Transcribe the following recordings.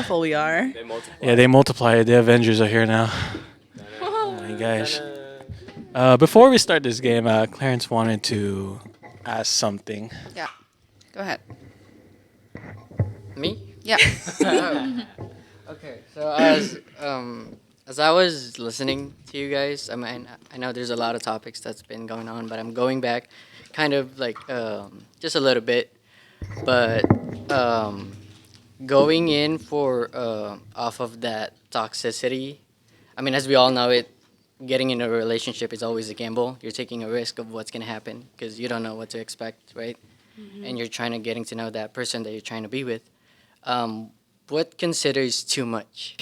full we are. They multiply. Yeah, they multiply. The Avengers are here now. Hey guys. Before we start this game, Clarence wanted to ask something. Yeah. Go ahead. Me? Yeah. Okay. So as I was listening to you guys, I mean, I know there's a lot of topics that's been going on, but I'm going back, kind of like just a little bit, but going in for off of that toxicity. I mean, as we all know, getting in a relationship is always a gamble. You're taking a risk of what's gonna happen because you don't know what to expect, right? And you're trying to getting to know that person that you're trying to be with. What considers too much?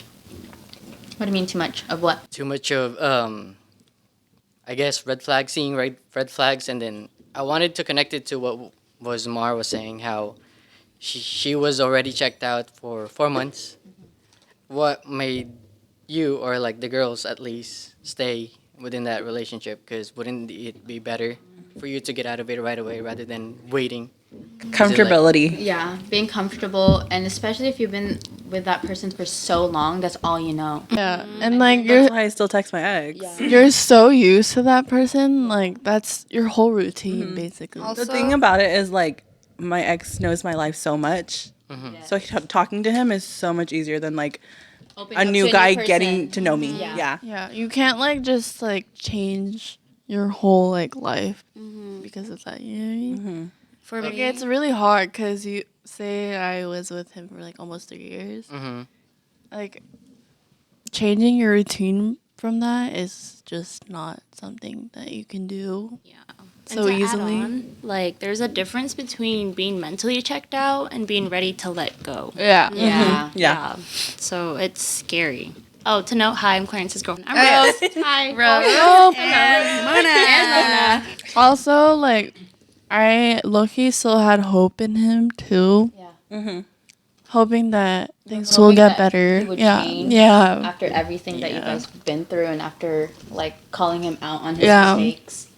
What do you mean too much? Of what? Too much of I guess red flag seeing red flags, and then I wanted to connect it to what was Mar was saying, how she was already checked out for 4 months. What made you, or like the girls at least, stay within that relationship? Because wouldn't it be better for you to get out of it right away rather than waiting? Comfortability. Yeah, being comfortable, and especially if you've been with that person for so long, that's all you know. Yeah, and like That's why I still text my ex. you're so used to that person, like that's your whole routine basically. The thing about it is, like, my ex knows my life so much. So talking to him is so much easier than, like, a new guy getting to know me. Yeah. Yeah, you can't like just like change your whole like life because of that. You know what I mean? For Like me, it's really hard because you say I was with him for like almost 3 years. Like changing your routine from that is just not something that you can do. Yeah. So And to add easily. on, like, there's a difference between being mentally checked out and being ready to let go. Yeah. yeah. Yeah. So it's scary. Oh, to note, hi, I'm Clarence's girlfriend. I'm Rose. Hi. Mona. Also, like, I low-key still had hope in him too. Yeah. Hoping that things Hoping will get that better. he would Yeah. change Yeah. After everything that you Yeah. guys have been through, and after like calling him out on his Yeah. mistakes.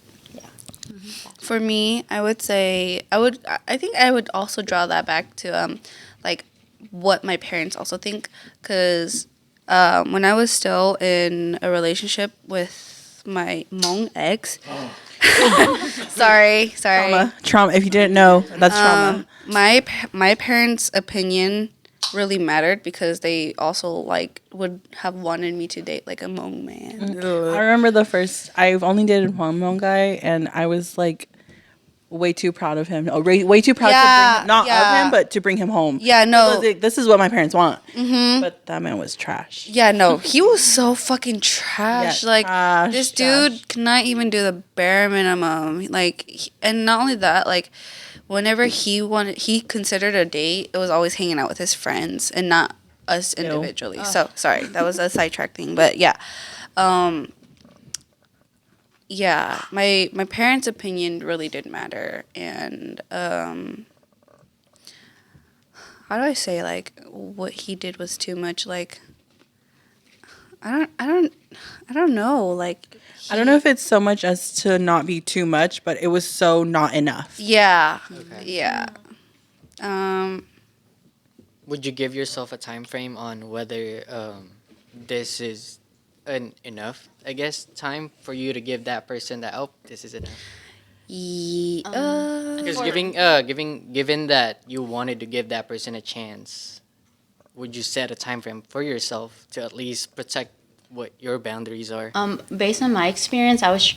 For me, I would say I think I would also draw that back to like what my parents also think, because when I was still in a relationship with my Hmong ex, sorry, trauma. If you didn't know, that's trauma. My parents' opinion really mattered because they also like would have wanted me to date like a Hmong man. I remember I've only dated one Hmong guy, and I was like way too proud of him. No, way too proud to bring him, not of him, but to bring him home. Yeah, no. This is what my parents want. But that man was trash. Yeah, no. He was so fucking trash. Yeah, like, trash, this trash. dude cannot even do the bare minimum. Like, and not only that, like, whenever he considered a date, it was always hanging out with his friends and not us individually. So, sorry. That was a sidetrack thing. But, yeah. Yeah, my parents' opinion really did matter, and how do I say, like, what he did was too much. Like, I don't know. Like, I don't know if it's so much as to not be too much, but it was so not enough. Yeah, yeah. Would you give yourself a time frame on whether this is enough, I guess, time for you to give that person that, oh, this is enough? Because given that you wanted to give that person a chance, would you set a time frame for yourself to at least protect what your boundaries are? Based on my experience, I was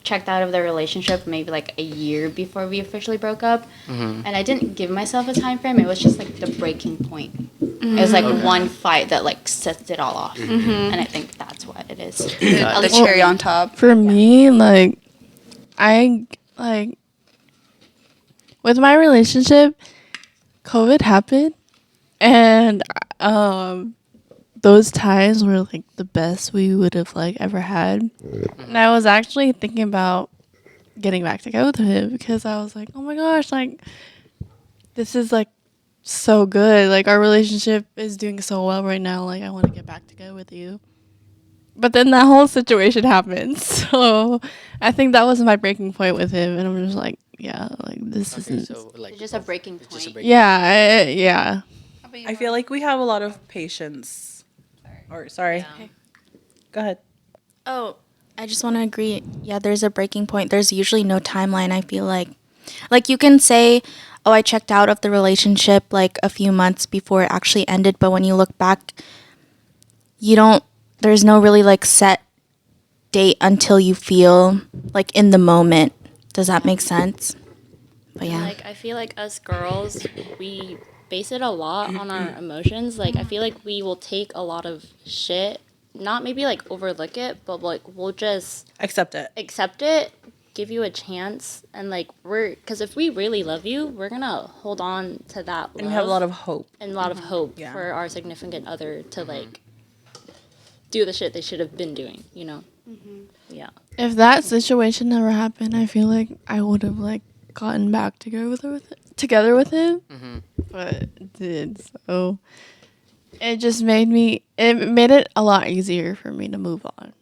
checked out of the relationship maybe like a year before we officially broke up, and I didn't give myself a time frame. It was just like the breaking point. It was like one fight that like sets it all off, and I think that's what it is. The cherry on top. For me, like, I like with my relationship, COVID happened, and those times were like the best we would have like ever had. And I was actually thinking about getting back together with him because I was like, oh my gosh, like this is like so good. Like our relationship is doing so well right now. Like I want to get back together with you. But then that whole situation happened. So I think that was my breaking point with him. And I'm just like, yeah, like this isn't. So, like, It's just a breaking it's just a point. breaking Yeah, yeah. I feel like we have a lot of patience. Or sorry. Yeah. Go ahead. Oh, I just want to agree. Yeah, there's a breaking point. There's usually no timeline, I feel like you can say, "Oh, I checked out of the relationship like a few months before it actually ended," but when you look back, you don't there's no really like set date until you feel like in the moment. Does that make sense? But yeah. Like, I feel like us girls, we base it a lot on our emotions. Like, I feel like we will take a lot of shit, not maybe like overlook it, but like we'll just Accept it. accept it, give you a chance, and like because if we really love you, we're gonna hold on to that love And we have a lot of hope. and a lot of hope Yeah. for our significant other to like do the shit they should have been doing, you know? Yeah. If that situation never happened, I feel like I would have like gotten back together with him. But it did, so it just made it a lot easier for me to move on.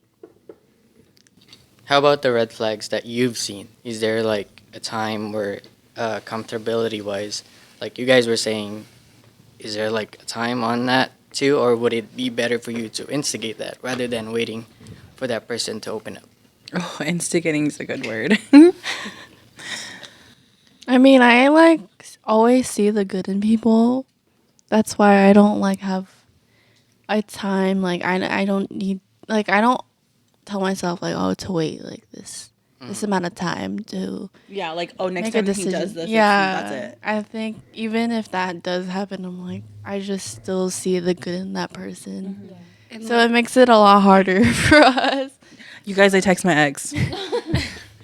How about the red flags that you've seen? Is there like a time where comfortability wise, like you guys were saying, is there like a time on that too, or would it be better for you to instigate that rather than waiting for that person to open up? Oh, instigating is a good word. I mean, I like always see the good in people. That's why I don't like have a time like I don't need like I don't tell myself like to wait like this amount of time to Yeah, like, oh, next make a time he decision. does this, Yeah, that's it. I think even if that does happen, I'm like I just still see the good in that person. And So it makes it a lot harder for us. You guys, I text my ex.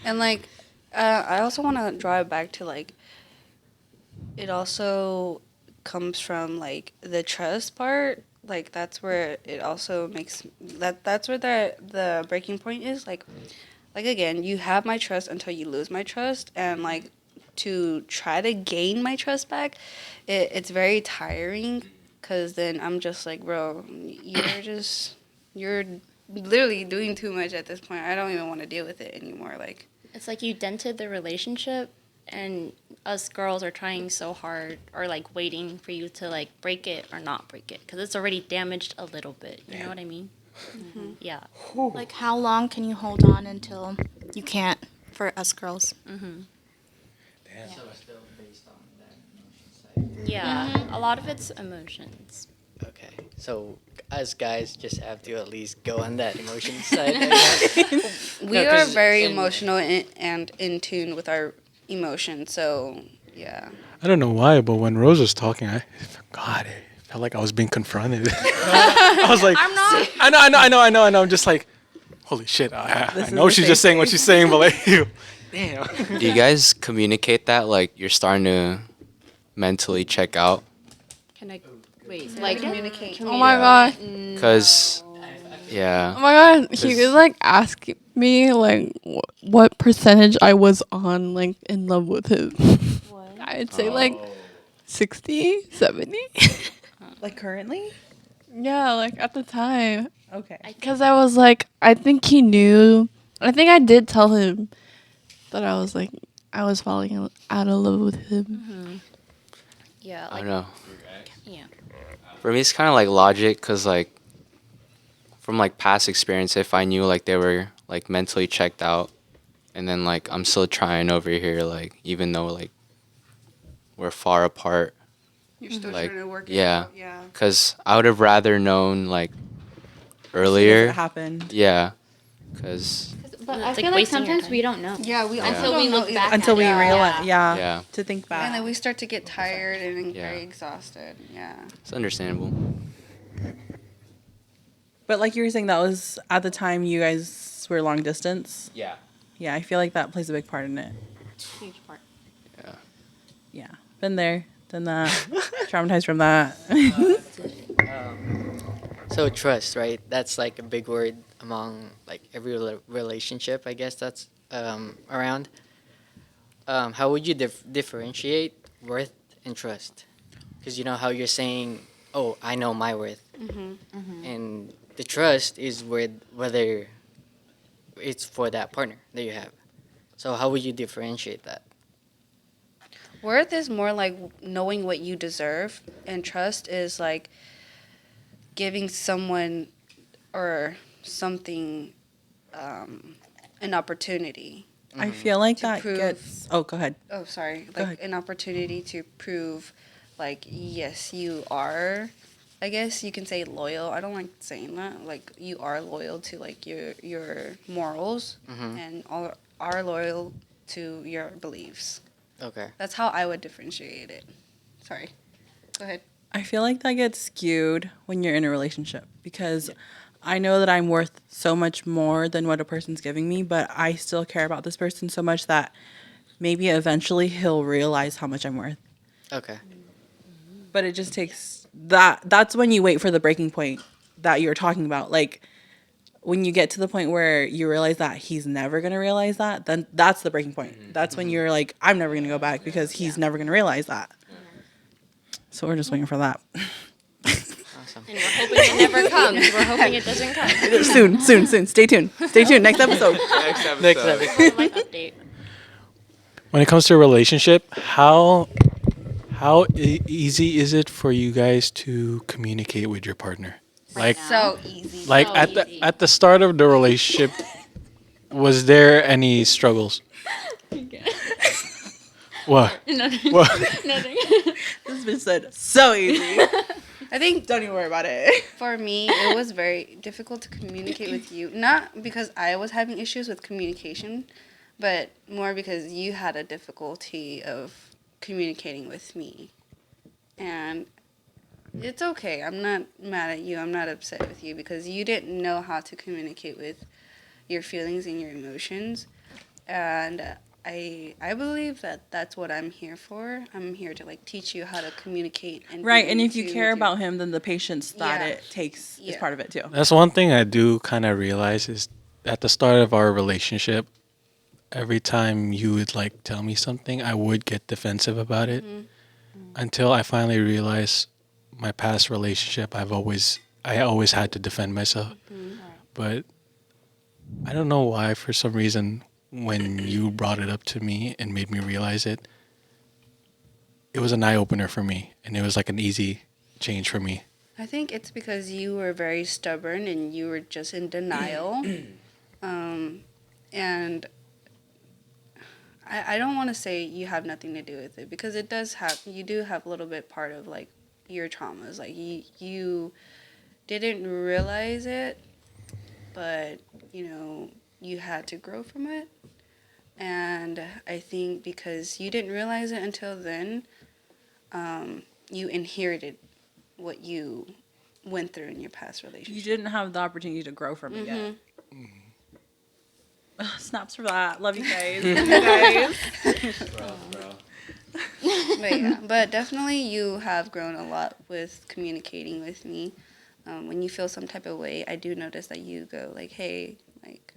And like, I also want to draw it back to like, it also comes from like the trust part. Like that's where it also makes that's where the breaking point is. Like again, you have my trust until you lose my trust, and like to try to gain my trust back, it's very tiring. Cause then I'm just like, bro, you're literally doing too much at this point. I don't even want to deal with it anymore. Like. It's like you dented the relationship, and us girls are trying so hard or like waiting for you to like break it or not break it because it's already damaged a little bit. You know what I mean? Yeah. Like how long can you hold on until you can't for us girls? Yeah. A lot of it's emotions. Okay, so us guys just have to at least go on that emotion side. I guess. We No, are 'cause very in- emotional and in tune with our emotions. So, yeah. I don't know why, but when Rose was talking, I felt like I was being confronted. I was like, I'm not. I know. I'm just like, holy shit. I This know is a she's just safe saying what she's saying, but like, damn. Do you guys communicate that like you're starting to mentally check out? Can I wait? Like, communicate. Oh my god. Cause Oh yeah, my god, he was like asking me like what percentage I was on like in love with him. I'd say like 60, 70. Like, currently? Yeah, like at the time. Okay. Because I was like, I think he knew. I think I did tell him that I was like, I was falling out of love with him. Yeah. I Like, don't know. yeah. For me, it's kind of like logic, cause like from like past experience, if I knew like they were like mentally checked out, and then like I'm still trying over here, like even though like we're far apart, You're still like trying to work it yeah, out. Yeah. cause I would have rather known like As soon as earlier. it happened. Yeah, cause But I It's like feel like wasting your sometimes time. we don't know. Yeah, we Yeah. also Until don't we know look either. back Until we at it. realize, Yeah. yeah, to think back. And then we start to get tired and Yeah. very exhausted. Yeah. it's understandable. But like you were saying, that was at the time you guys were long distance. Yeah. Yeah, I feel like that plays a big part in it. Huge part. Yeah, been there, done that, traumatized from that. So trust, right? That's like a big word among like every relationship. I guess that's around. How would you differentiate worth and trust? Because you know how you're saying, "Oh, I know my worth," and the trust is whether it's for that partner that you have. So how would you differentiate that? Worth is more like knowing what you deserve, and trust is like giving someone or something an opportunity. I feel like that prove- gets. Oh, go ahead. Oh, sorry. Go Like ahead. an opportunity to prove, like, yes, you are. I guess you can say loyal. I don't like saying that. Like, you are loyal to like your morals, and all are loyal to your beliefs. Okay. That's how I would differentiate it. Sorry. Go ahead. I feel like that gets skewed when you're in a relationship because I know that I'm worth so much more than what a person's giving me, but I still care about this person so much that maybe eventually he'll realize how much I'm worth. Okay. But it just takes that's when you wait for the breaking point that you're talking about. Like when you get to the point where you realize that he's never going to realize that, then that's the breaking point. That's when you're like, I'm never going to go back because he's never going to realize that. So we're just waiting for that. Awesome. And we're hoping it never comes. We're hoping it doesn't come. soon. Stay tuned. Next episode. Next episode. Next episode. Life update. When it comes to a relationship, how easy is it for you guys to communicate with your partner? Like So easy. like So easy. at the start of the relationship, was there any struggles? What? Nothing. What? Nothing. This bitch said so easy. I think Don't even worry about it. for me, it was very difficult to communicate with you. Not because I was having issues with communication, but more because you had a difficulty of communicating with me. And it's okay. I'm not mad at you. I'm not upset with you because you didn't know how to communicate with your feelings and your emotions. And I believe that that's what I'm here for. I'm here to like teach you how to communicate and Right, be and in if you tune care with about him, then the patience that Yeah. it takes is Yeah. part of it too. That's one thing I do kind of realize is at the start of our relationship, every time you would like tell me something, I would get defensive about it until I finally realized my past relationship. I always had to defend myself, but I don't know why. For some reason, when you brought it up to me and made me realize it, it was an eye opener for me, and it was like an easy change for me. I think it's because you were very stubborn and you were just in denial. And I don't want to say you have nothing to do with it because it does have, you do have a little bit part of like your traumas. Like you didn't realize it, but you know, you had to grow from it. And I think because you didn't realize it until then, you inherited what you went through in your past You relationship. didn't have the opportunity to grow from it yet. Snaps for that. Love you guys. But definitely you have grown a lot with communicating with me. When you feel some type of way, I do notice that you go like, hey, like,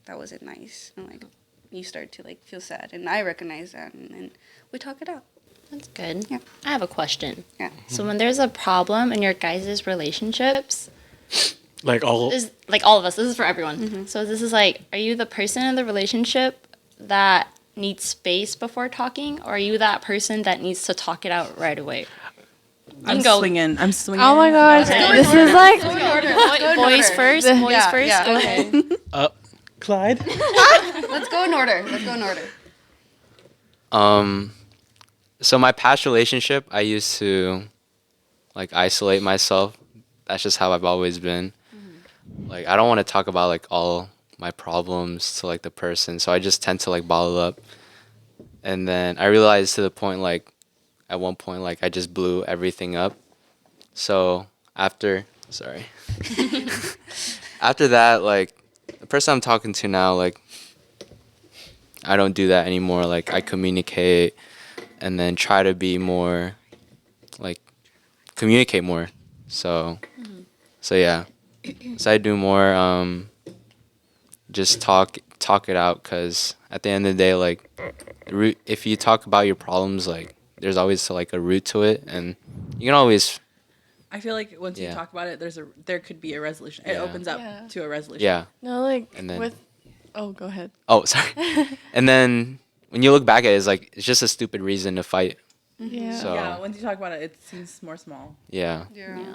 that wasn't nice. And like, you start to like feel sad. And I recognize that. And then we talk it out. That's good. Yeah. I have a question. Yeah. So when there's a problem in your guys' relationships, Like all this like all of us, this is for everyone. So this is like, are you the person in the relationship that needs space before talking, or are you that person that needs to talk it out right away? I'm go. swinging. Oh my gosh, Okay. this is like Boys first. Boys Yeah, first. yeah. Go ahead. Clyde. Let's go in order. So my past relationship, I used to like isolate myself. That's just how I've always been. Like I don't want to talk about like all my problems to like the person, so I just tend to like bottle up. And then I realized to the point like at one point like I just blew everything up. So after after that, like the person I'm talking to now, like I don't do that anymore. Like I communicate and then try to be more like communicate more. So yeah. So I do more just talk it out, cuz at the end of the day like if you talk about your problems, like there's always like a root to it, and you can always I feel like once you Yeah. talk about it, there could be a resolution. It Yeah. opens up Yeah. to a resolution. yeah. no, like And then- with. Oh, go ahead. Oh, sorry. And then when you look back at it, it's like it's just a stupid reason to fight. Yeah. So Yeah, once you talk about it, it seems more small. yeah. Yeah.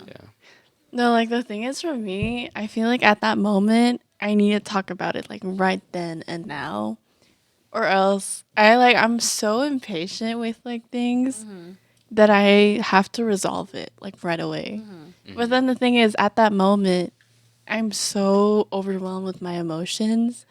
No, like the thing is for me, I feel like at that moment I need to talk about it like right then and now. Or else I'm so impatient with like things that I have to resolve it like right away. But then the thing is at that moment I'm so overwhelmed with my emotions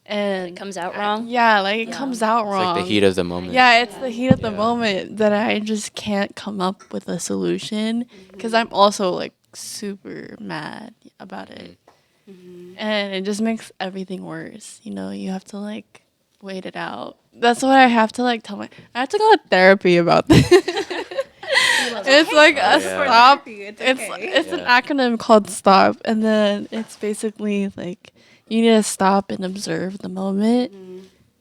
and It comes out wrong. Yeah, like it Yeah. comes out It's wrong. like the heat of the moment. Yeah, it's the heat of the Yeah. moment that I just can't come up with a solution because I'm also like super mad about it. And it just makes everything worse. You know, you have to like wait it out. That's what I have to like I have to go to therapy about this. It's like Oh, a yeah. stop. It's It's okay. it's an Yeah. acronym called STOP, and then it's basically like you need to stop and observe the moment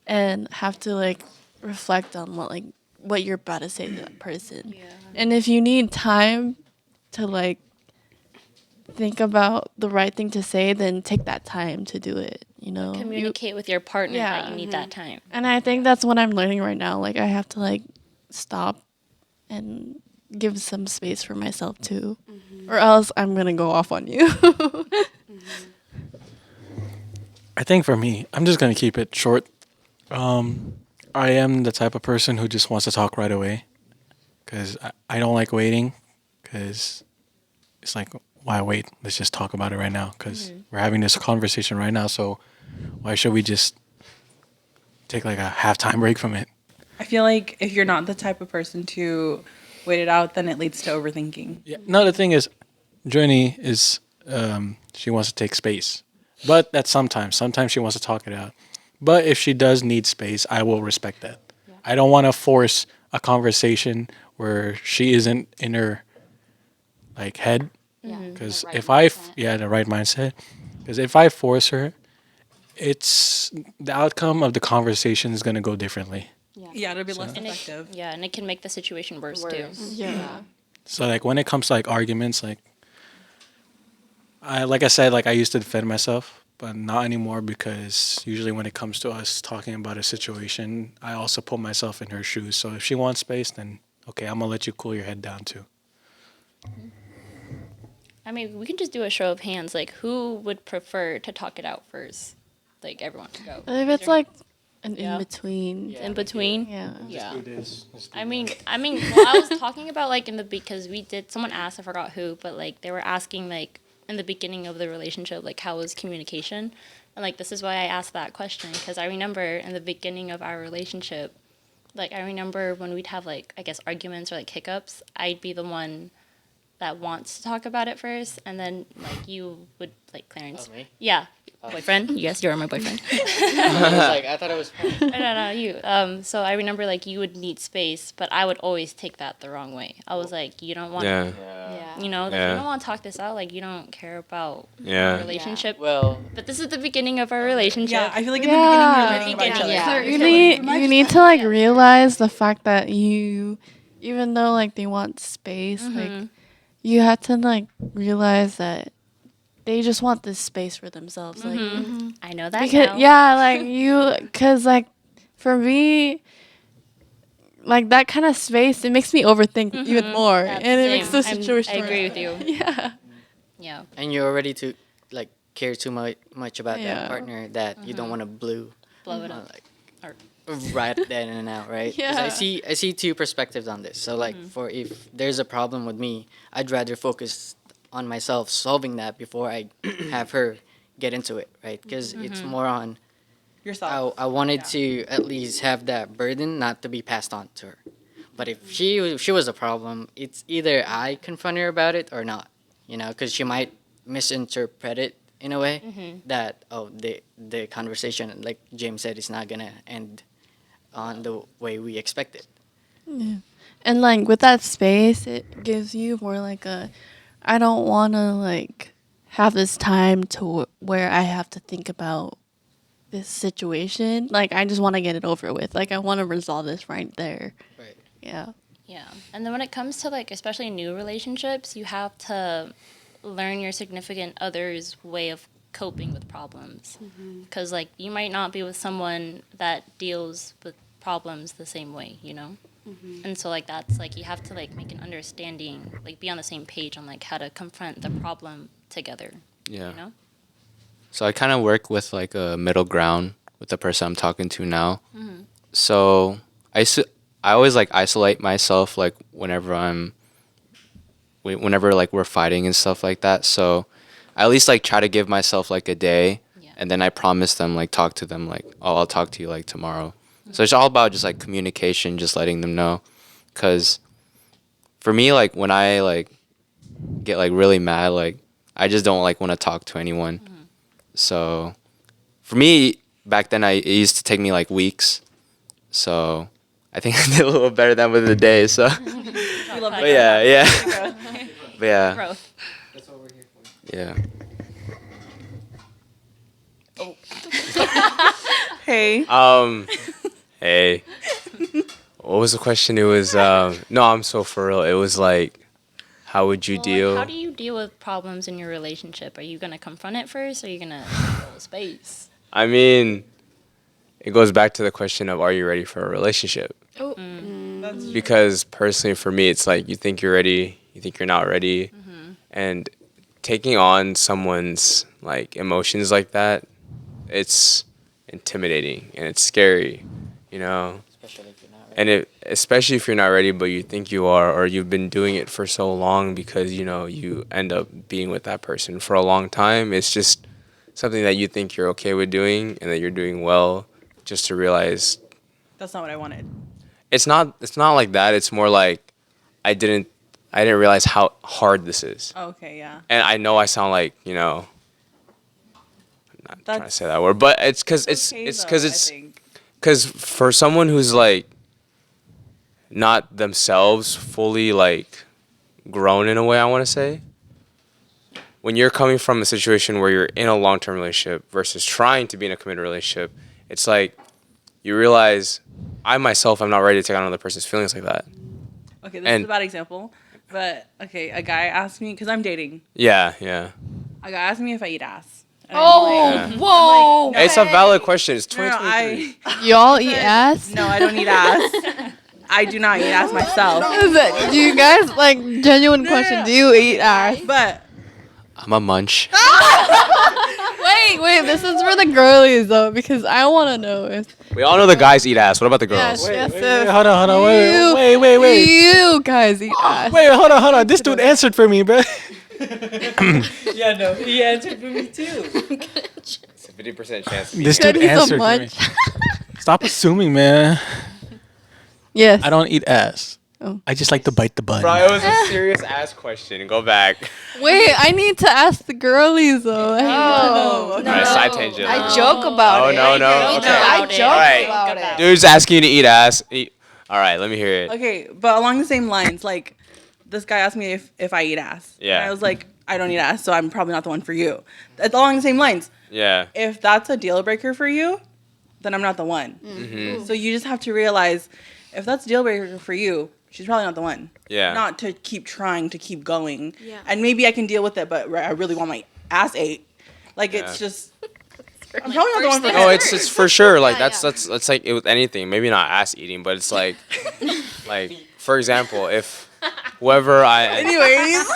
and have to like reflect on what you're about to say to that person. Yeah. And if you need time to like think about the right thing to say, then take that time to do it. You know, Communicate with your partner that Yeah. you need that time. and I think that's what I'm learning right now. Like I have to like stop and give some space for myself too, or else I'm gonna go off on you. I think for me, I'm just gonna keep it short. I am the type of person who just wants to talk right away, because I don't like waiting, because it's like, why wait? Let's just talk about it right now, because we're having this conversation right now. So why should we just take like a halftime break from it? I feel like if you're not the type of person to wait it out, then it leads to overthinking. Yeah. No, the thing is, Journey is she wants to take space, but that's sometimes. Sometimes she wants to talk it out. But if she does need space, I will respect that. I don't want to force a conversation where she isn't in her like head. Because the right mindset. Because if I force her, it's the outcome of the conversation is gonna go differently. Yeah, it'll be less And effective. and it can make the situation worse too. Yeah. So like when it comes to like arguments, like I said, like I used to defend myself, but not anymore, because usually when it comes to us talking about a situation, I also put myself in her shoes. So if she wants space, then okay, I'm gonna let you cool your head down too. I mean, we can just do a show of hands. Like, who would prefer to talk it out first? Like, everyone to go. If it's like an Yeah. in between, In between. yeah. Yeah. Do this. I mean, well, I was talking about like because someone asked, I forgot who, but like they were asking like in the beginning of the relationship, like how was communication, and like this is why I asked that question, because I remember in the beginning of our relationship, like I remember when we'd have like I guess arguments or like hiccups, I'd be the one that wants to talk about it first, and then like you would like Clarence, Oh, me? yeah, boyfriend, yes, you're my boyfriend. I thought it was fun. No, you. So I remember like you would need space, but I would always take that the wrong way. I was like, you don't want, Yeah. you know, like, Yeah. you don't want to talk this out. Like you don't care about Yeah. our relationship. Well, But this is the beginning of our relationship. Yeah, I feel like in Yeah. the beginning you're learning about each other. Yeah. You need to like realize the fact that even though like they want space, like you have to like realize that they just want this space for themselves. Like I know that because now. yeah, like cause like for me, like that kind of space, it makes me overthink even more, That's and it makes the same. situation. I agree with you. Yeah. Yeah. and you're ready to like care too much about Yeah. that partner that you don't want to Blow it up. like Or- right then and out, right? 'Cause Yeah. I see two perspectives on this. So like for if there's a problem with me, I'd rather focus on myself solving that before I have her get into it, right? Because it's more on Yourself. I wanted to at least have that burden not to be passed on to her. But if she was a problem, it's either I confront her about it or not, you know, because she might misinterpret it in a way that the conversation, like James said, is not gonna end on the way we expect it. And like with that space, it gives you more like I don't want to like have this time to where I have to think about this situation. Like I just want to get it over with. Like I want to resolve this right there. Right. Yeah. Yeah. And then when it comes to like especially new relationships, you have to learn your significant other's way of coping with problems. Because like you might not be with someone that deals with problems the same way, you know? And so like that's like you have to like make an understanding, like be on the same page on like how to confront the problem together. Yeah. You know? So I kind of work with like a middle ground with the person I'm talking to now. So I always like isolate myself like whenever like we're fighting and stuff like that. So I at least like try to give myself like a day, Yeah. and then I promise them like talk to them like, oh, I'll talk to you like tomorrow. So it's all about just like communication, just letting them know. Cause for me, like when I like get like really mad, like I just don't like want to talk to anyone. So for me back then, it used to take me like weeks. So I think I did a little better than with the day. So, but yeah. But yeah, Growth. yeah. Hey. Hey. What was the question? It was no, I'm so for real. It was like, how would you Well, deal? like, how do you deal with problems in your relationship? Are you gonna confront it first, or are you gonna hold space? I mean, it goes back to the question of, are you ready for a relationship? Because personally for me, it's like you think you're ready, you think you're not ready, and taking on someone's like emotions like that, it's intimidating and it's scary, you know. Especially if you're not ready. And especially if you're not ready, but you think you are, or you've been doing it for so long, because you know you end up being with that person for a long time. It's just something that you think you're okay with doing and that you're doing well, just to realize That's not what I wanted. it's not like that. It's more like I didn't realize how hard this is. Okay, yeah. And I know I sound like, you know, I'm not trying to That's say that word, but it's because okay, it's though, because I it's think. because for someone who's like not themselves fully like grown in a way, I want to say, when you're coming from a situation where you're in a long-term relationship versus trying to be in a committed relationship, it's like you realize I myself am not ready to take on another person's feelings like that. Okay, this is And- a bad example. But okay, a guy asked me, because I'm dating. Yeah. A guy asked me if I eat ass. And Yeah. Whoa. It's a valid question. It's No, 2023. Y'all eat ass? no, I don't eat ass. I do not eat ass myself. Is it, do you guys, like, genuine question, do you eat ass? But I'm a munch. Wait, this is for the girlies, though, because I want to know if... We all know the guys eat ass. What about the girls? Yes, Hold on, wait. You guys eat ass. Wait, hold on. This dude answered for me, bro. Yeah, no, he answered for me too. It's a 50% chance. This Good, dude he's a answered for me. munch. Stop assuming, man. Yes. I don't eat ass. Oh. I just like to bite the bun. Bro, it was a serious ass question. Go back. Wait, I need to ask the girlies, though. oh, okay. Alright, side tangent. I joke about Oh, it. no. Okay. I joke Alright. about it. Dude's asking you to eat ass. All right, let me hear it. Okay, but along the same lines, like, this guy asked me if I eat ass. Yeah. And I was like, I don't eat ass, so I'm probably not the one for you. It's along the same lines. Yeah. If that's a deal breaker for you, then I'm not the one. Mm-hmm. So you just have to realize, if that's a deal breaker for you, she's probably not the one. Yeah. Not to keep trying to keep going. Yeah. And maybe I can deal with it, but I really want my ass ate. Like, Yeah. it's just... I'm probably not the one for No, her. it's for sure. Like Yeah, that's like it with anything. Maybe not ass eating, but it's like for example, if whoever Anyways.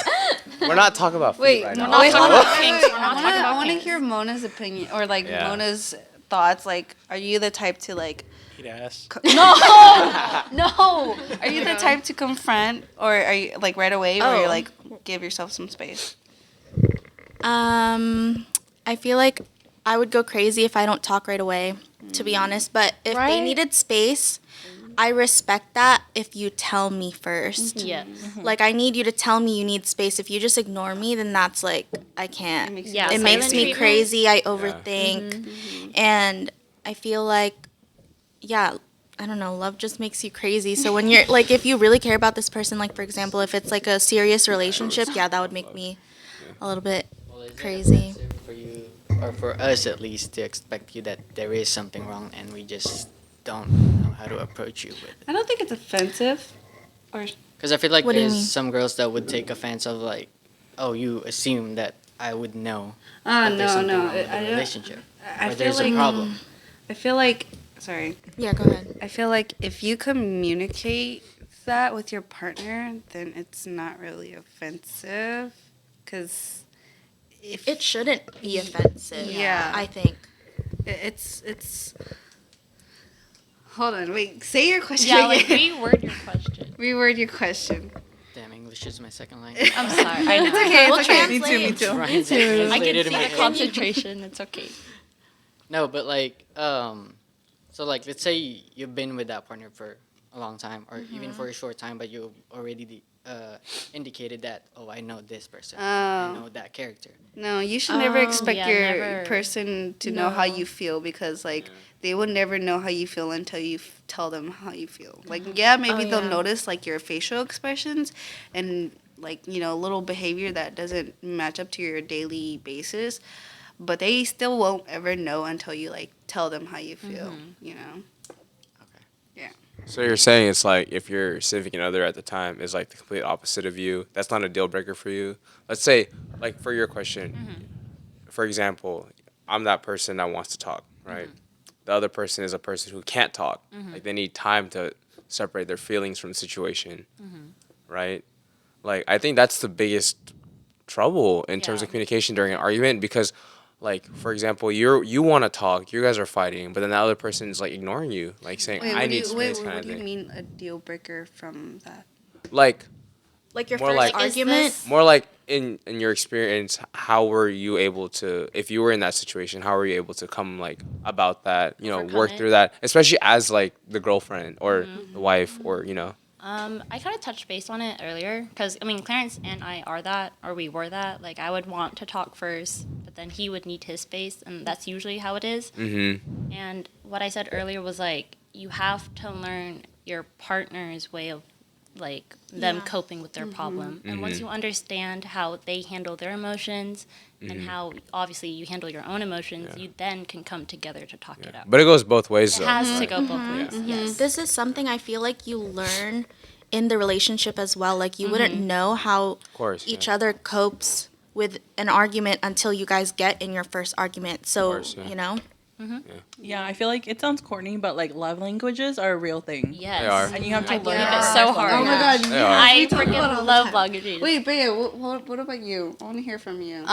we're not talking about food Wait, right no, now. wait, hold on. kinks. We're not talking about I want to kinks. hear Mona's opinion or like Yeah. Mona's thoughts. Like, are you the type to like? Eat ass. No. Are you the type to confront, or are you like right away, or you Oh. like give yourself some space? I feel like I would go crazy if I don't talk right away, to be honest. But if Right? they needed space, I respect that if you tell me first. Yes. Like, I need you to tell me you need space. If you just ignore me, then that's like, I can't. It makes you Yeah, It silent makes me treatment. crazy. I overthink. And I feel like, yeah, I don't know, love just makes you crazy. So when you're, like, if you really care about this person, like, for example, if it's like a serious relationship, yeah, that would make me a little bit Well, is it crazy. offensive for you, or for us at least, to expect you that there is something wrong and we just don't know how to approach you with it? I don't think it's offensive. Because I feel like What do you there's mean? some girls that would take offense of like, oh, you assume that I would know Ah, that there's no, something no. wrong with the I don't. relationship, I or feel there's like a problem. I feel like sorry. Yeah, go ahead. I feel like if you communicate that with your partner, then it's not really offensive. Because if It shouldn't be offensive. Yeah. I think. it's. Hold on, wait. Say your question Yeah, like again. reword your question. Reword your question. Damn, English is my second language. I'm sorry. I know. It's okay. We'll It's okay. translate. Me too. Trying to I translate can it see in my the head. concentration. It's okay. No, but like, so like, let's say you've been with that partner for a long time, or even for a short time, but you already indicated that, oh, I know this person, I know that character. No, you should never expect Yeah, your never. person to know how No. you feel because, like, they will never know how you feel until you tell them how you feel. Like, yeah, maybe Oh, they'll yeah. notice, like, your facial expressions and, like, little behavior that doesn't match up to your daily basis, but they still won't ever know until you, like, tell them how you feel, you know? So you're saying it's like if your significant other at the time is like the complete opposite of you, that's not a deal breaker for you. Let's say, like for your question, for example, I'm that person that wants to talk, right? The other person is a person who can't talk. Like they need time to separate their feelings from the situation, right? Like I think that's the biggest trouble in terms of Yeah. communication during an argument because like for example you want to talk, you guys are fighting, but then the other person is like ignoring you, like saying I need space kind What of do you thing. mean a deal breaker from that? Like Like your More first like- Is argument. this- more like in your experience, how were you able to, if you were in that situation, how were you able to come like about that, Overcome work it? through that, especially as like the girlfriend or the wife or I kind of touched base on it earlier because I mean Clarence and I are that, or we were that. Like I would want to talk first, but then he would need his space, and that's usually how it is. Mm-hmm. And what I said earlier was like you have to learn your partner's way of like them Yeah. coping with their problem. And once you understand how they handle their emotions and how obviously you handle your own emotions, you then can come together to talk it out. But it goes both ways It though. has to right? go both ways. Yes. This is something I feel like you learn in the relationship as well. Like you wouldn't know how course, each yeah. other copes with an argument until you guys get in your first argument. So, course, yeah. you know. Yeah, I feel like it sounds corny, but like love languages are a real thing. Yes. They are. And you have to I learn. believe your it so love hard. Oh my language. god, They are. I talk about it all freaking the love time. languages. Wait, Bea, what about you? I want to hear from you.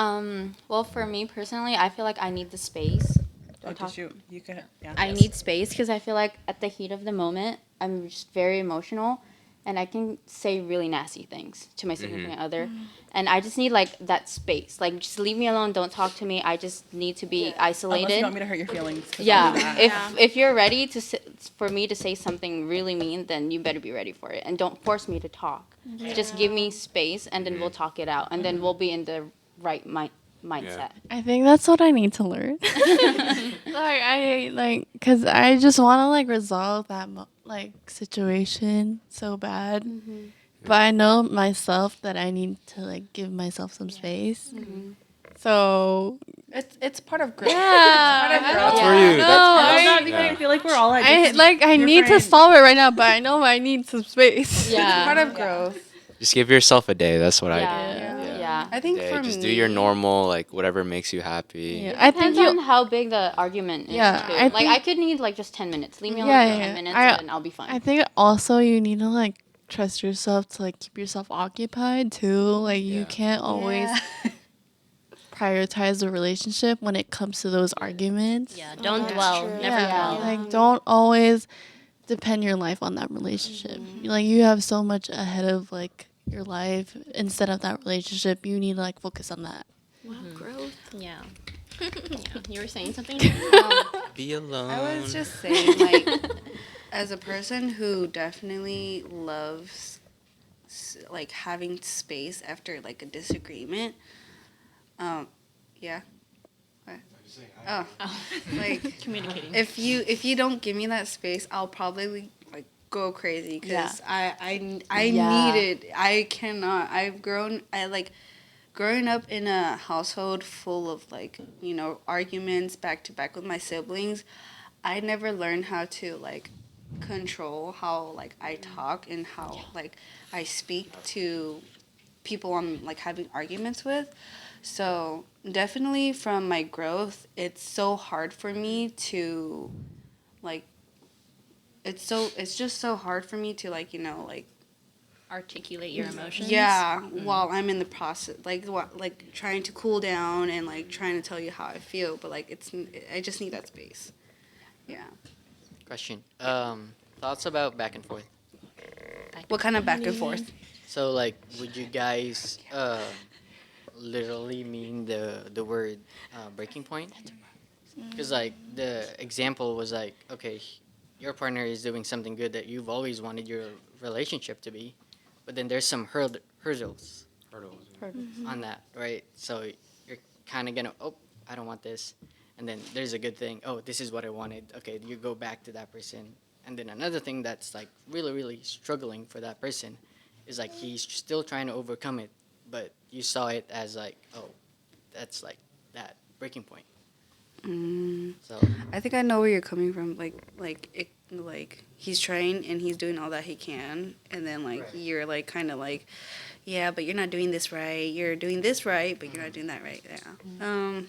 Well, for me personally, I feel like I need the space. Oh, did you could, yeah. I need space because I feel like at the heat of the moment, I'm just very emotional, and I can say really nasty things to my significant other, and I just need like that space. Like, just leave me alone. Don't talk to me. I just need to be Unless isolated. you want me to hurt your feelings. 'cause I'll do Yeah, that. if you're ready for me to say something really mean, then you better be ready for it, and don't force me to talk. Just give me space, and then we'll talk it out, and then we'll be in the right mindset. I think that's what I need to learn. Cause I just want to like resolve that situation so bad, but I know myself that I need to like give myself some space. So It's part of growth. That's Yeah. for you. No, I feel like we're all at I need to different- solve it right now, but I know I need some space. Yeah. Part of growth. Just give yourself a day. That's what I Yeah. I think do. for Just me, do your normal, like whatever makes you happy. Yeah, I think Depends on you. how big the argument is. Yeah, too. I Like think- I could need like just 10 minutes. Leave me alone Yeah, for yeah, 10 minutes, I- and then I'll be fine. I think also you need to like trust yourself to like keep yourself occupied too. Like you can't always prioritize the relationship when it comes to those arguments. Yeah, don't that's dwell. true. Never Yeah, dwell. like don't always depend your life on that relationship. Like you have so much ahead of like your life instead of that relationship. You need to like focus on that. Growth. Yeah. Yeah. You were saying something? Be alone. I was just saying, like, as a person who definitely loves, like, having space after, like, a disagreement, yeah. What? Oh, like, Communicating. if you don't give me that space, I'll probably like go crazy because I need it. I cannot. Growing up in a household full of like arguments back to back with my siblings. I never learned how to like control how like I talk and how like I speak to people I'm like having arguments with. So definitely from my growth, it's so hard for me to like it's just so hard for me to like, like Articulate your emotions. yeah, while I'm in the process, like trying to cool down and like trying to tell you how I feel, but like I just need that space. Yeah. Question. Thoughts about back and forth. What kind of back and forth? So like, would you guys literally mean the word breaking point? Because like the example was like, okay, your partner is doing something good that you've always wanted your relationship to be, but then there's some hurdles on that, right? So you're kind of gonna, oh, I don't want this, and then there's a good thing. Oh, this is what I wanted. Okay, you go back to that person, and then another thing that's like really really struggling for that person is like he's still trying to overcome it, but you saw it as like, oh, that's like that breaking point. So I think I know where you're coming from. Like he's trying and he's doing all that he can, and then like you're like kind of like, yeah, but you're not doing this right. You're doing this right, but you're not doing that right. Yeah.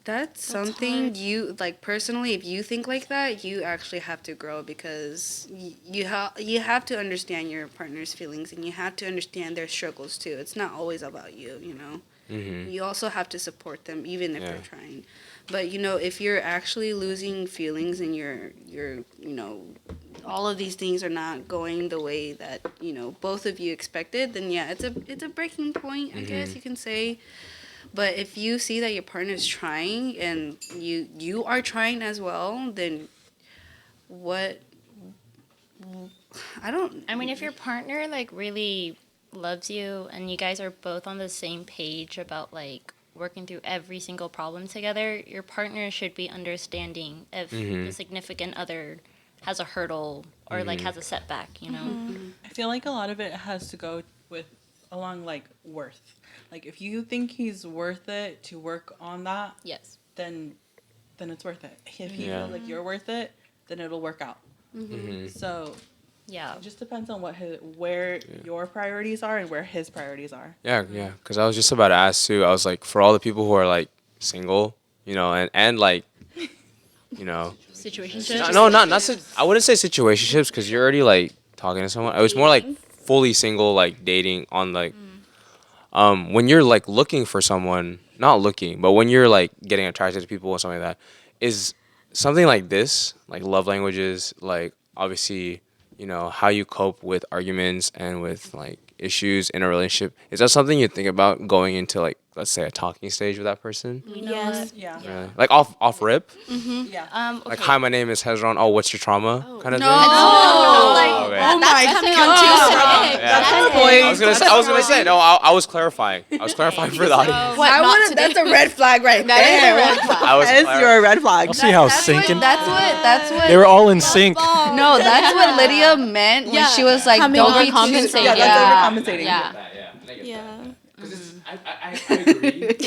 That's something hard. you like personally. If you think like that, you actually have to grow because you have to understand your partner's feelings and you have to understand their struggles too. It's not always about you, you know. You also have to support them even if they're trying. But if you're actually losing feelings and you're all of these things are not going the way that both of you expected, then yeah, it's a breaking point, I guess you can say. But if you see that your partner's trying and you are trying as well, then what? I mean, if your partner like really loves you and you guys are both on the same page about like working through every single problem together, your partner should be understanding if the significant other has a hurdle or like has a setback, I feel like a lot of it has to go along like worth. Like if you think he's worth it to work on that, Yes. then it's worth it. If you feel like you're worth it, then it'll work out. So Yeah. it just depends on where your priorities are and where his priorities are. Yeah, yeah. Because I was just about to ask too. I was like, for all the people who are like single, and like, Situationships. no, not I wouldn't say situationships because you're already like talking to someone. It was more like fully single, like dating on like, when you're like looking for someone, not looking, but when you're like getting attracted to people or something like that, is something like this, like love languages, like obviously, how you cope with arguments and with like issues in a relationship. Is that something you think about going into like, let's say, a talking stage with that person? You know Yes. what? Yeah. Really? Like off rip? Yeah. Okay. Like, hi, my name is Hezron. Oh, what's your trauma? Kind of thing? No, like Oh, okay. That's coming on too sick. I was gonna say no. I was clarifying. I was clarifying for the audience. That's a red flag right That is a red flag. I was You're a red flag. I'll see how sinking. That's what They were all in sync. no, that's what Lydia meant when she was like, Coming don't on be compensating. too Yeah, that's overcompensating. Yeah. Yeah. I agree.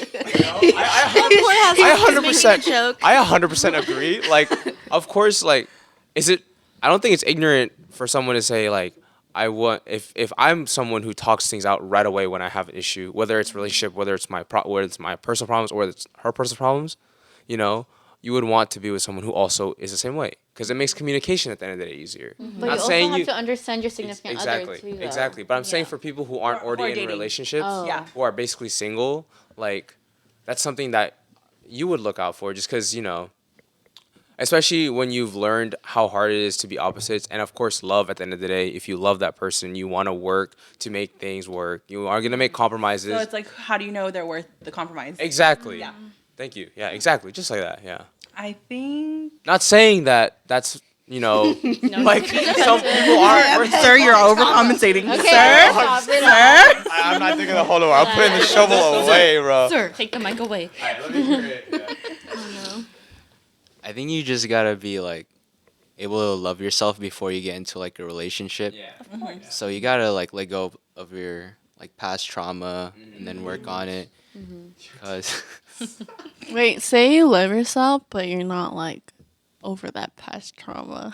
I 100% agree. Like, of course, like, is it? I don't think it's ignorant for someone to say like, I want if I'm someone who talks things out right away when I have an issue, whether it's relationship, whether it's my personal problems, or it's her personal problems, you would want to be with someone who also is the same way because it makes communication at the end of the day easier. But Not you also saying have to understand your significant exactly, other too, though. exactly. But I'm saying for people who aren't Who are already in dating. relationships, Oh. Yeah. who are basically single, like that's something that you would look out for, just because especially when you've learned how hard it is to be opposites, and of course, love. At the end of the day, if you love that person, you want to work to make things work. You are gonna make compromises. So it's like, how do you know they're worth the compromise? Exactly. Yeah. Thank you. Yeah, exactly. Just like that. Yeah. I think. Not saying that's like some people aren't. Sir, you're overcompensating. Okay, Sir? stop it. Sir? I'm not thinking the whole over. I'm putting the shovel away, bro. Sir, take the mic away. Let me hear it. Yeah. I think you just gotta be like able to love yourself before you get into like a relationship. Yeah. So you gotta like let go of your like past trauma and then work on it. Cause Wait, say you love yourself, but you're not like over that past trauma.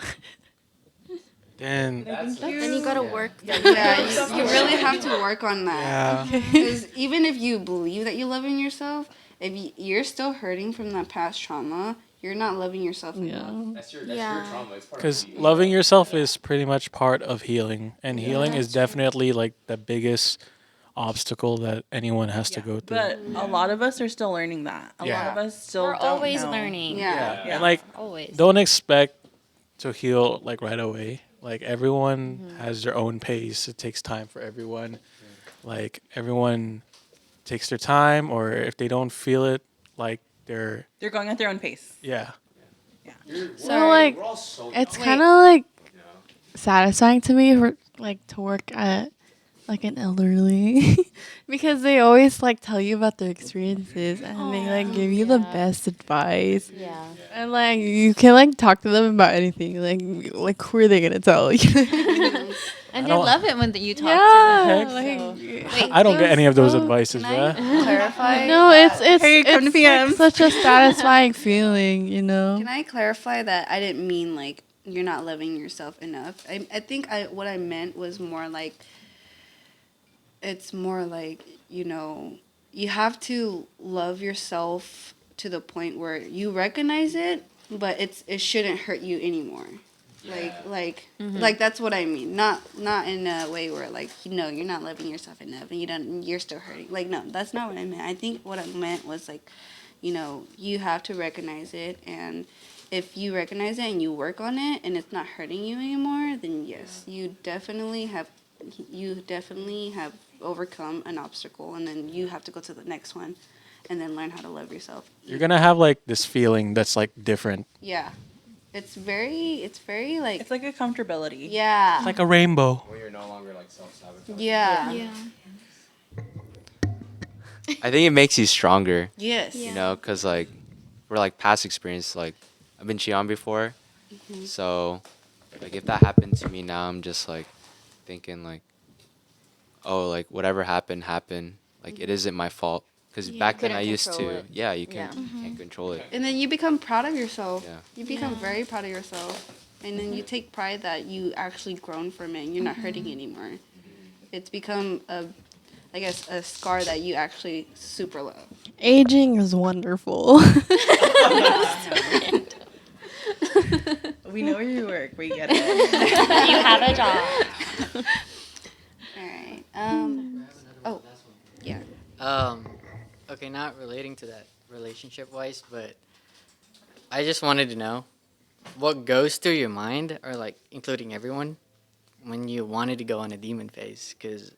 Then Then you gotta work. Yeah, you really have to work on that. yeah, Because even if you believe that you love in yourself, if you're still hurting from that past trauma, you're not loving yourself enough. That's your trauma. It's part Because of loving yourself is pretty much part of healing, and healing is definitely like the biggest obstacle that anyone has to go through. But a lot of us are still learning that. A lot of us still We're don't always know. learning. Yeah. And like, Always. don't expect to heal like right away. Like everyone has their own pace. It takes time for everyone. Like everyone takes their time, or if they don't feel it, like they're They're going at their own pace. yeah. So like, it's kind of like satisfying to me for like to work at like an elderly because they always like tell you about their experiences and they like give you the best advice. Yeah. And like you can like talk to them about anything. Like who are they gonna tell? And I they don't- love it when you talk Yeah, to them. like I don't get any of those so advices, can I bruh. clarify? no, it's Hey, come to it's PM. like such a satisfying feeling, you know. Can I clarify that I didn't mean like you're not loving yourself enough? I think what I meant was more like, it's more like, you know, you have to love yourself to the point where you recognize it, but it shouldn't hurt you anymore. Like that's what I mean. Not in a way where like, you know, you're not loving yourself enough and you're still hurting. Like, no, that's not what I meant. I think what I meant was like, you know, you have to recognize it, and if you recognize it and you work on it and it's not hurting you anymore, then yes, you definitely have overcome an obstacle, and then you have to go to the next one and then learn how to love yourself. You're gonna have like this feeling that's like different. Yeah. It's very like, It's like a comfortability. yeah. It's like a rainbow. When you're no longer like self-sabotaging. Yeah. I think it makes you stronger. Yes. You know, because like for like past experience, like I've been cheated on before, so like if that happened to me now, I'm just like thinking like, oh, like whatever happened. Like it isn't my fault. Because back then couldn't I used control to, it. you can't control it. And then you become proud of yourself. Yeah. You become very proud of yourself. And then you take pride that you actually grown from it and you're not hurting anymore. It's become I guess a scar that you actually super love. Aging is wonderful. We know where you work. We get it. You have a job. All right. Oh, yeah. Okay, not relating to that relationship wise, but I just wanted to know what goes through your mind, or like including everyone, when you wanted to go on a demon phase, because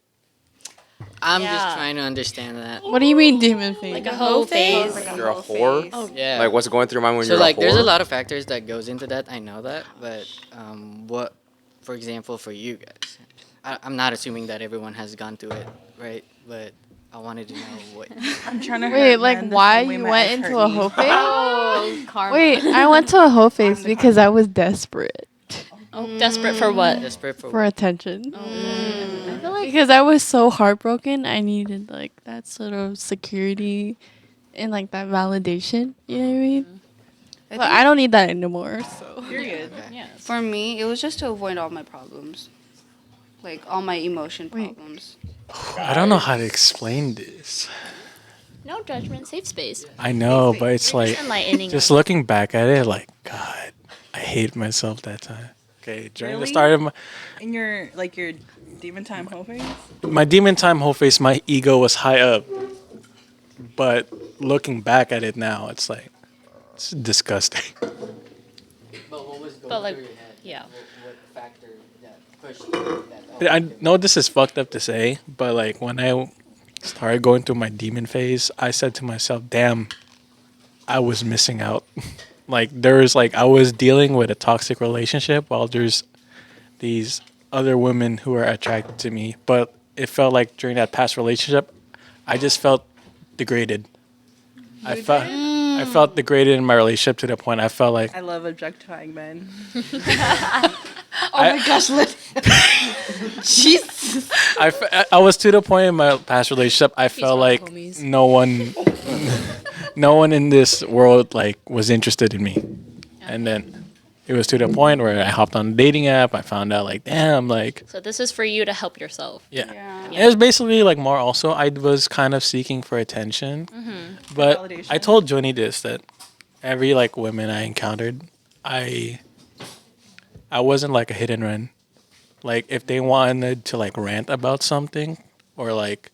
I'm just trying to understand that. What do you mean demon phase? Like a whole phase. You're a whore? Yeah. Like what's going through your mind when So you're like a whore? there's a lot of factors that goes into that. I know that, but what, for example, for you guys, I'm not assuming that everyone has gone through it, right? But I wanted to know what. I'm trying to Wait, hurt like men the why same way you my went ex into hurt a me. hoe phase? Oh, karma. Wait, I went to a hoe phase because I was desperate Desperate for what? Desperate for for attention. I feel like Because I was so heartbroken, I needed like that sort of security and like that validation. You know what I mean? But I don't need that anymore. So Period. For me, it was just to avoid all my problems. Like all my emotion Wait. problems. I don't know how to explain this. No judgment, safe space. I know, but it's like Enlightening. just looking back at it, like God, I hate myself that time. Okay, during the Really? start of In your like your demon time whole phase. my demon time whole face, my ego was high up. But looking back at it now, it's like it's disgusting. But what was going But, like, through your head? yeah. What factor that pushed that? I know this is fucked up to say, but like when I started going through my demon phase, I said to myself, "Damn, I was missing out." Like there's like I was dealing with a toxic relationship while there's these other women who are attracted to me, but it felt like during that past relationship, I just felt degraded. I felt degraded in my relationship to the point I felt like I love objectifying men. I was to the point in my past relationship I felt like no one in this world like was interested in me. And then it was to the point where I hopped on a dating app. I found out like, damn, like So this is for you to help yourself. yeah. It was basically like more also I was kind of seeking for attention. But Validation. I told Johnny this that every like women I encountered, I wasn't like a hit and run. Like if they wanted to like rant about something, or like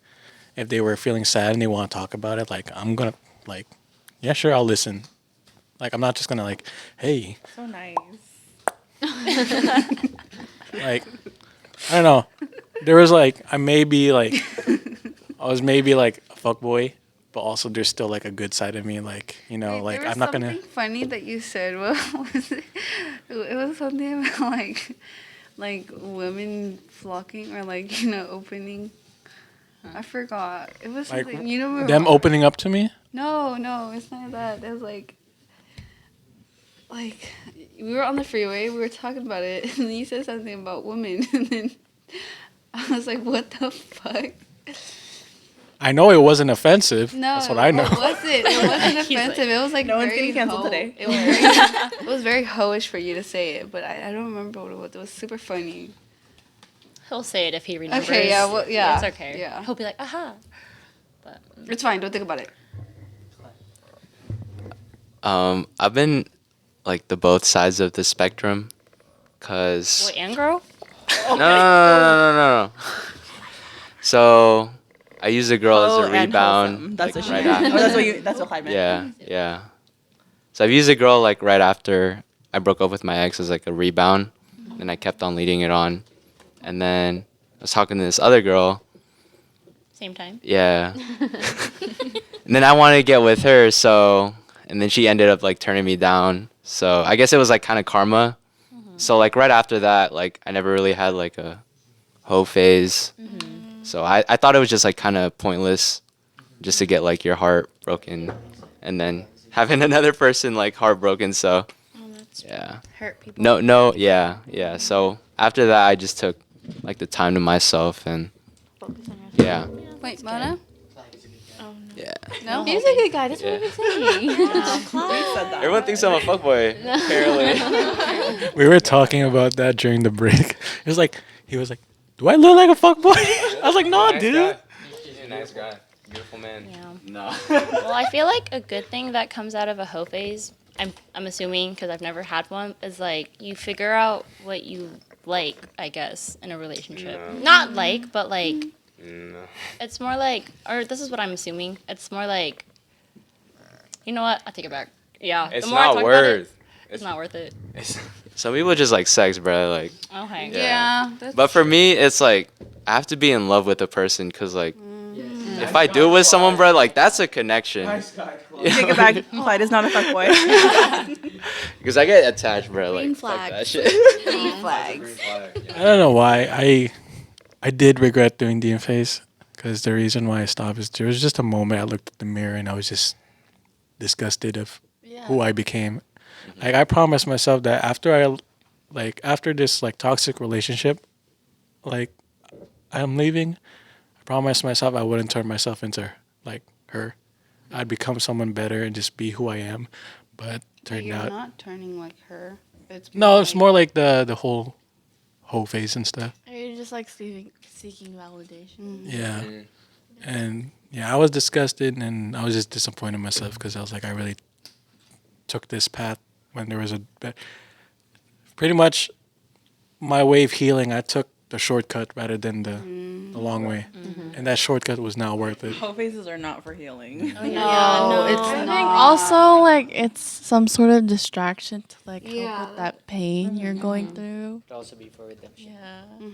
if they were feeling sad and they want to talk about it, like I'm gonna like, yeah, sure, I'll listen. Like I'm not just gonna like, hey, So nice. like I don't know. There was like I was maybe like a fuckboy, but also there's still like a good side of me. Like Wait, like there was I'm not gonna. something funny that you said. What was it? It was something about like women flocking or like opening. I forgot. It was Like something we were them opening up to me. No, it's not that. It was like we were on the freeway. We were talking about it, and then you said something about women, and then I was like, "What the fuck?" I know it wasn't offensive. No, That's what I know. It wasn't. It wasn't He's like, offensive. It was like no one's very getting canceled hoe. today. It was very hoish for you to say it, but I don't remember what it was. It was super funny. He'll say it if he remembers. Okay, yeah, well, yeah. It's okay. Yeah. He'll be like, aha. But It's fine. Don't think about it. I've been like the both sides of the spectrum, cause boy and girl? no. So I use a girl as a and rebound. wholesome. That's like, what she right meant. after. That's what Clyde meant. Yeah. So I've used a girl like right after I broke up with my ex as like a rebound, and I kept on leading it on, and then I was talking to this other girl. Same time. Yeah. And then I wanted to get with her, and then she ended up like turning me down. So I guess it was like kind of karma. So like right after that, like I never really had like a hoe phase. So I thought it was just like kind of pointless, just to get like your heart broken, and then having another person like heartbroken. So yeah. Hurt people. No, yeah. So after that, I just took like the time to myself, and yeah. Wait, Mona? Yeah. No, He's a good guy. That's Yeah. what we've been saying. Everyone thinks I'm a fuckboy, apparently. We were talking about that during the break. He was like, "Do I look like a fuckboy?" I was like, "No, dude." He's a nice guy. Beautiful man. Yeah. No. Well, I feel like a good thing that comes out of a hoe phase, I'm assuming because I've never had one, is like you figure out what you like, I guess, in a relationship. No. Not like, but like No. it's more like, or this is what I'm assuming. It's more like, you know what? I take it back. Yeah. It's the more I not talk about it, worth. it's not worth it. Some people just like sex, bro. Like, Okay. Yeah. that's but for me, it's like I have to be in love with a person, cause like if I do it with someone, bro, like that's a connection. Take it back. Clyde is not a fuckboy. Because I get attached, bro. Green Like fuck that flags. shit. green flags. I don't know why I did regret doing DM phase, because the reason why I stopped is there was just a moment I looked at the mirror and I was just disgusted of who I became. Like I promised myself that after this like toxic relationship, like I'm leaving, I promised myself I wouldn't turn myself into like her. I'd become someone better and just be who I am. But turned You're out not turning like her. It's no, it's more like the whole whole phase and stuff. Or you're just like seeking validation. Yeah. And yeah, I was disgusted and I was just disappointed in myself because I was like, I really took this path when there was pretty much my way of healing. I took the shortcut rather than the long way. And that shortcut was not worth it. Hoe phases are not for healing. No, I it's think not. also like it's some sort of distraction to like Yeah. help with that pain you're going through. Could also be for redemption. Yeah.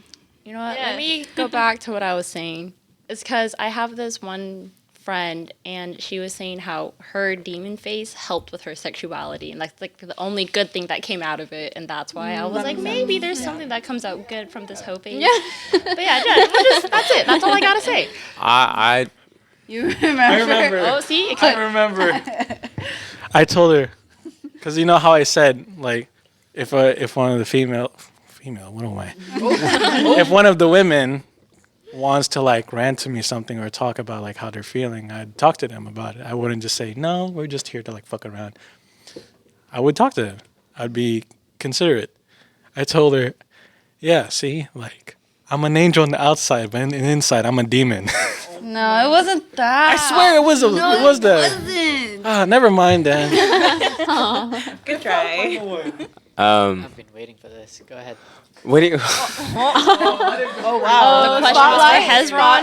You know what? Yeah. Let me go back to what I was saying. It's because I have this one friend, and she was saying how her demon face helped with her sexuality, and that's like the only good thing that came out of it, and that's why I was like, maybe there's something that comes out good from this hoe phase. Yeah. But yeah, that's it. That's all I gotta say. You remember? Oh, see, it I could, remember. I told her, because you know how I said, like, if one of the female, what am I? If one of the women wants to like rant to me something or talk about like how they're feeling, I'd talk to them about it. I wouldn't just say, no, we're just here to like fuck around. I would talk to them. I'd be considerate. I told her, yeah, see, like, I'm an angel on the outside, but inside I'm a demon. No, it wasn't that. I swear it was. It was that. Wasn't. Ah, never mind then. Good try. I've been waiting for this. Go ahead. Waiting. Oh wow. The question was for Hezron.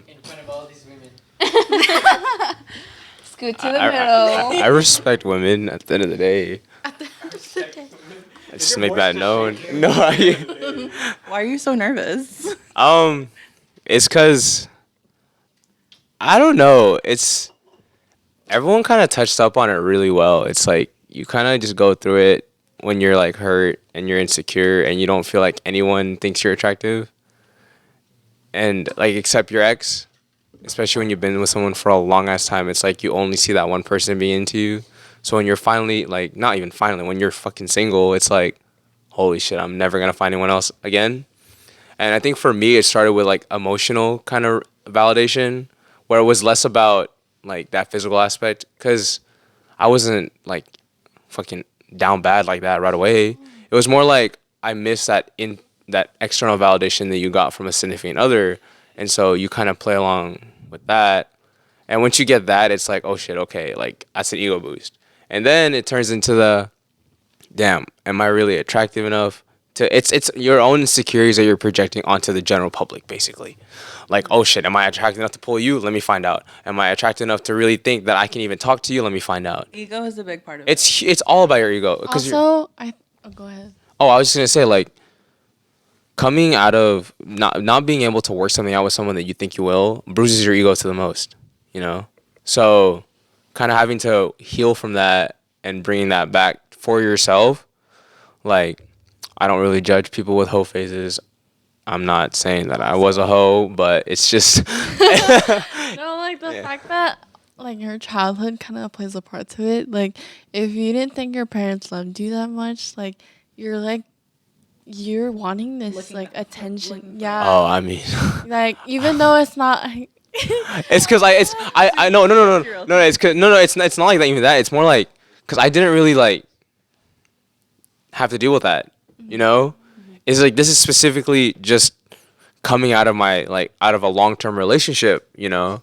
In front of all these women. Scoot to the middle. I respect women at the end of the day. I just make that known. No, Why are you so nervous? it's cause I don't know. It's everyone kind of touched up on it really well. It's like you kind of just go through it when you're like hurt and you're insecure and you don't feel like anyone thinks you're attractive, and like except your ex, especially when you've been with someone for a long ass time. It's like you only see that one person being into you. So when you're finally like not even finally when you're fucking single, it's like holy shit, I'm never gonna find anyone else again. And I think for me, it started with like emotional kind of validation, where it was less about like that physical aspect, because I wasn't like fucking down bad like that right away. It was more like I missed that external validation that you got from a significant other, and so you kind of play along with that. And once you get that, it's like, oh shit, okay, like that's an ego boost. And then it turns into the, damn, am I really attractive enough to? It's your own insecurities that you're projecting onto the general public, basically. Like, oh shit, am I attractive enough to pull you? Let me find out. Am I attractive enough to really think that I can even talk to you? Let me find out. Ego is a big part of it. It's all about your ego. Also, go ahead. Oh, I was just gonna say, like, coming out of not being able to work something out with someone that you think you will bruises your ego to the most, you know? So kind of having to heal from that and bringing that back for yourself, like, I don't really judge people with hoe phases. I'm not saying that I was a hoe, but it's just No, like the fact that like your childhood kind of plays a part to it. Like if you didn't think your parents loved you that much, like you're wanting this like attention. Yeah. oh, I mean, Like even though it's not. it's because I no, it's cause, no, it's not like that, even that. It's more like because I didn't really like have to deal with that, you know. It's like this is specifically just coming out of out of a long-term relationship, you know.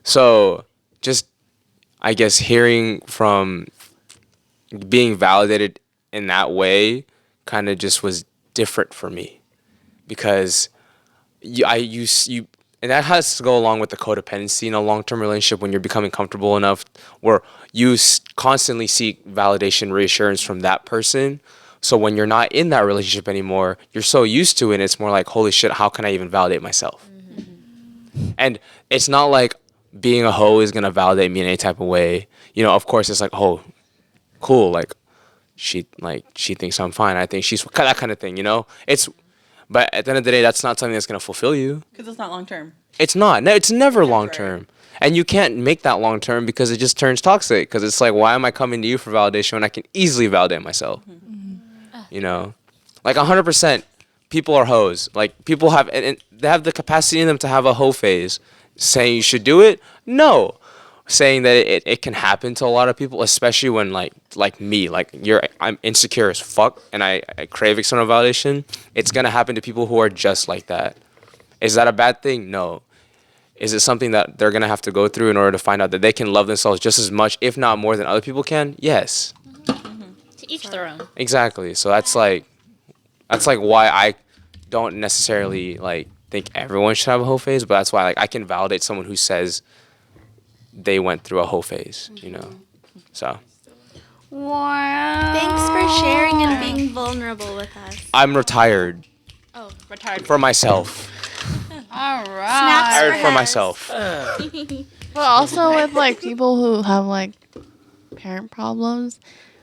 So just I guess hearing from being validated in that way kind of just was different for me, because you and that has to go along with the codependency in a long-term relationship when you're becoming comfortable enough where you constantly seek validation, reassurance from that person. So when you're not in that relationship anymore, you're so used to it, it's more like, holy shit, how can I even validate myself? And it's not like being a hoe is going to validate me in any type of way. You know, of course, it's like, oh, cool, like she thinks I'm fine. I think she's that kind of thing, you know? But at the end of the day, that's not something that's going to fulfill you. Because it's not long term. It's not. No, it's never long term. And you can't make that long term because it just turns toxic. Because it's like, why am I coming to you for validation when I can easily validate myself? You know? Like 100% people are hoes. Like people have, and they have the capacity in them to have a hoe phase. Saying you should do it? No. Saying that it can happen to a lot of people, especially when like me, like I'm insecure as fuck and I crave external validation. It's gonna happen to people who are just like that. Is that a bad thing? No. Is it something that they're gonna have to go through in order to find out that they can love themselves just as much, if not more, than other people can? Yes. To each their own. Exactly. So that's like why I don't necessarily like think everyone should have a hoe phase, but that's why like I can validate someone who says they went through a hoe phase, you know. So Wow. Thanks for sharing and being vulnerable with us. I'm retired Oh, retired. for myself. All right. Snaps Retired for Hez. myself. But also with like people who have like parent problems,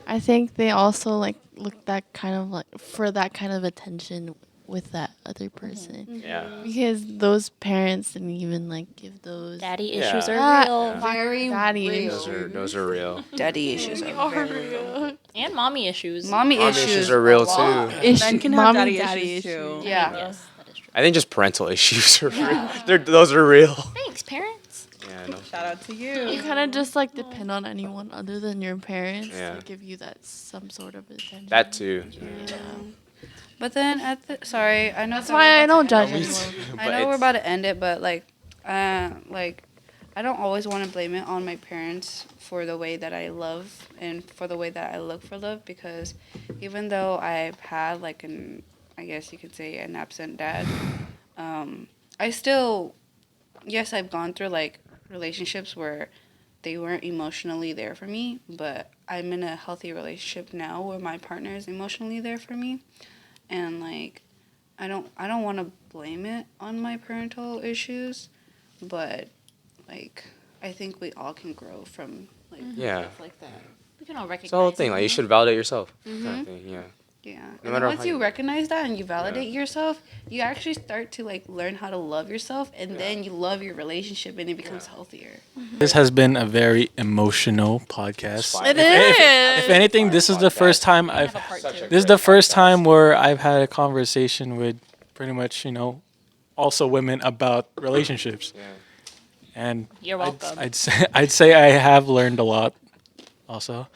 I think they also like look that kind of like for that kind of attention with that other person. Yeah. Because those parents didn't even like give those Daddy Yeah. issues are Yeah. real. Very daddy real. issues. Those are real. Daddy issues are very real. And mommy issues. Mommy Mom issues issues are real a lot. too. Men can have daddy issues too. Yeah. Yes, that is true. I think just parental issues are real. Those are real. Thanks, parents. Yeah, no. Shout out to You you. kind of just like depend on anyone other than your parents Yeah. to give you that some sort of attention. That too. But then sorry, I know That's why I don't judge anyone. I know we're about to end it, but like I don't always want to blame it on my parents for the way that I love and for the way that I look for love, because even though I've had like I guess you could say an absent dad, I still, yes, I've gone through like relationships where they weren't emotionally there for me, but I'm in a healthy relationship now where my partner is emotionally there for me, and like I don't want to blame it on my parental issues, but like I think we all can grow from like stuff like that. We can all recognize It's the whole thing. Like you should validate yourself. Kind of thing. Yeah. Yeah. No And then matter once how you you- recognize that and you validate yourself, you actually start to like learn how to love yourself, and then you love your relationship and it becomes healthier. This has been a very emotional podcast. It If anything, this is the first time this is the first time where I've had a conversation with pretty much, also women about relationships. Yeah. And You're welcome. I'd say I have learned a lot also.